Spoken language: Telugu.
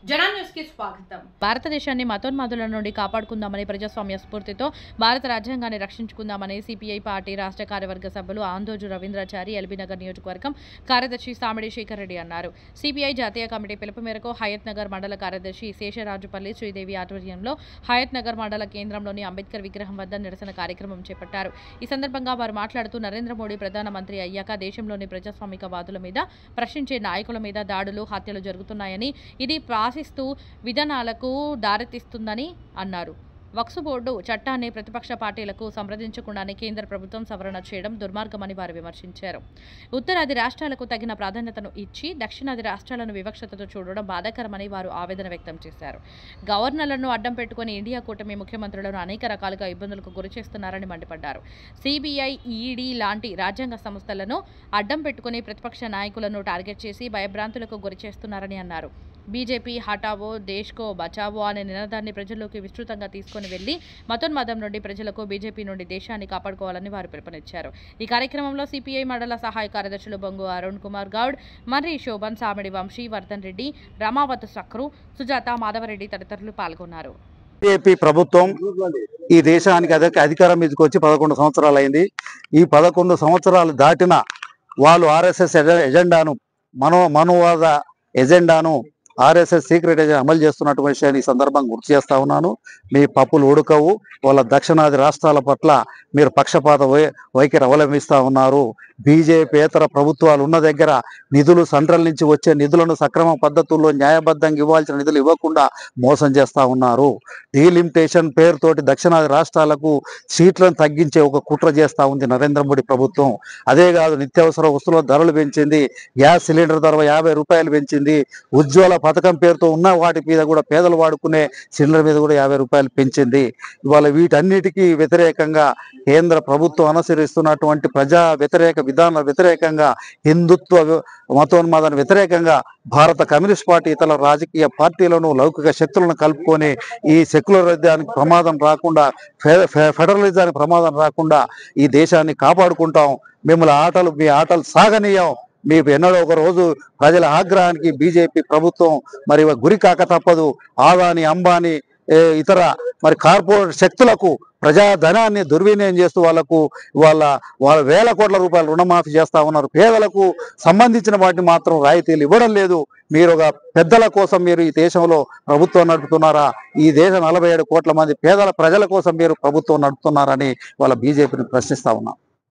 జనా న్యూస్ కి స్వాగతం. భారతదేశాన్ని మతోన్మాదుల నుండి కాపాడుకుందామని ప్రజాస్వామ్య స్ఫూర్తితో భారత రాజ్యాంగాన్ని రక్షించుకుందామని సిపిఐ పార్టీ రాష్ట్ర కార్యవర్గ సభ్యులు ఆందోజు రవీంద్రాచారి ఎల్బీనగర్ నియోజకవర్గం కార్యదర్శి సామిడి శేఖర్ రెడ్డి అన్నారు. సిపిఐ జాతీయ కమిటీ పిలుపు మేరకు హయత్ నగర్ మండల కార్యదర్శి శేషరాజుపల్లి శ్రీదేవి ఆధ్వర్యంలో హయత్ నగర్ మండల కేంద్రంలోని అంబేద్కర్ విగ్రహం వద్ద నిరసన కార్యక్రమం చేపట్టారు. ఈ సందర్భంగా వారు మాట్లాడుతూ నరేంద్ర మోడీ ప్రధానమంత్రి అయ్యాక దేశంలోని ప్రజాస్వామికవాదుల మీద ప్రశ్నించే నాయకుల మీద దాడులు హత్యలు జరుగుతున్నాయని ఇది ఆశిస్తూ విధానాలకు దారితీస్తుందని అన్నారు. వక్ఫ్ బోర్డు చట్టాన్ని ప్రతిపక్ష పార్టీలకు సంప్రదించకుండానే కేంద్ర ప్రభుత్వం సవరణ చేయడం దుర్మార్గమని వారు విమర్శించారు. ఉత్తరాది రాష్ట్రాలకు తగిన ప్రాధాన్యతను ఇచ్చి దక్షిణాది రాష్ట్రాలను వివక్షతతో చూడడం బాధాకరమని వారు ఆవేదన వ్యక్తం చేశారు. గవర్నర్లను అడ్డం పెట్టుకుని ఇండియా కూటమి ముఖ్యమంత్రులను అనేక రకాలుగా ఇబ్బందులకు గురిచేస్తున్నారని మండిపడ్డారు. సిబిఐ, ఈడీ లాంటి రాజ్యాంగ సంస్థలను అడ్డం పెట్టుకుని ప్రతిపక్ష నాయకులను టార్గెట్ చేసి భయభ్రాంతులకు గురిచేస్తున్నారని అన్నారు. బీజేపీ హటావో దేశ్కో బచావో అనే నినాదాన్ని ప్రజల్లోకి విస్తృతంగా తీసుకుని వెళ్లి మతోన్మాదం నుండి ప్రజలకు బీజేపీ నుండి దేశాన్ని కాపాడుకోవాలని వారు పిలుపునిచ్చారు. ఈ కార్యక్రమంలో సిపిఐ మండల సహాయ కార్యదర్శులు బొంగు అరుణ్ కుమార్ గౌడ్, మర్రి శోభన్, సామిడి వంశీ, వర్ధన్ రెడ్డి, రమావత్ సక్రు, సుజాత, మాధవరెడ్డి తదితరులు పాల్గొన్నారు. బీజేపీ ప్రభుత్వం ఈ దేశానికి అధికారం మీదకి వచ్చి 11 సంవత్సరాలు అయింది. ఈ 11 సంవత్సరాలు దాటిన వాళ్ళు ఆర్ఎస్ఎస్ ఎజెండాను మనోవాద ఎజెండాను ఆర్ఎస్ఎస్ సీక్రెట్ ఏజెండా అమలు చేస్తున్నటువంటి విషయాన్ని ఈ సందర్భంగా గుర్తు చేస్తా ఉన్నాను. మీ పప్పులు ఉడకవు. వాళ్ళ దక్షిణాది రాష్ట్రాల పట్ల మీరు పక్షపాత వైఖరి అవలంబిస్తూ ఉన్నారు. బీజేపీయేతర ప్రభుత్వాలు ఉన్న దగ్గర నిధులు సెంట్రల్ నుంచి వచ్చే నిధులను సక్రమ పద్ధతుల్లో న్యాయబద్ధంగా ఇవ్వాల్సిన నిధులు ఇవ్వకుండా మోసం చేస్తూ ఉన్నారు. డీలిమిటేషన్ పేరుతోటి దక్షిణాది రాష్ట్రాలకు సీట్లను తగ్గించే ఒక కుట్ర చేస్తూ ఉంది నరేంద్ర మోడీ ప్రభుత్వం. అదే కాదు, నిత్యావసర వస్తువుల ధరలు పెంచింది, గ్యాస్ సిలిండర్ ధర 50 రూపాయలు పెంచింది, ఉజ్వల పథకం పేరుతో ఉన్న వాటి మీద కూడా పేదలు వాడుకునే సిలిండర్ మీద కూడా 50 రూపాయలు పెంచింది. ఇవాళ వీటన్నిటికీ వ్యతిరేకంగా కేంద్ర ప్రభుత్వం అనుసరిస్తున్నటువంటి ప్రజా వ్యతిరేక విధానాల వ్యతిరేకంగా, హిందుత్వ మతోన్మాదానికి వ్యతిరేకంగా భారత కమ్యూనిస్ట్ పార్టీ ఇతర రాజకీయ పార్టీలను లౌకిక శక్తులను కలుపుకొని ఈ సెక్యులరిజానికి ప్రమాదం రాకుండా, ఫెడరలిజానికి ప్రమాదం రాకుండా ఈ దేశాన్ని కాపాడుకుంటాం. మిమ్మల్ని మీ ఆటలు సాగనీయం. మీకు ఎన్నడో ఒక రోజు ప్రజల ఆగ్రహానికి బీజేపీ ప్రభుత్వం మరి గురి కాక తప్పదు. ఆదాని, అంబానీ, ఇతర మరి కార్పొరేట్ శక్తులకు ప్రజాధనాన్ని దుర్వినియోగం చేస్తూ వాళ్ళ వేల కోట్ల రూపాయలు రుణమాఫీ చేస్తా ఉన్నారు. పేదలకు సంబంధించిన వాటిని మాత్రం రాయితీలు ఇవ్వడం లేదు. మీరు ఒక పెద్దల కోసం మీరు ఈ దేశంలో ప్రభుత్వం నడుపుతున్నారా? ఈ దేశ 47 కోట్ల మంది పేదల ప్రజల కోసం మీరు ప్రభుత్వం నడుపుతున్నారని వాళ్ళ బీజేపీని ప్రశ్నిస్తా ఉన్నాం.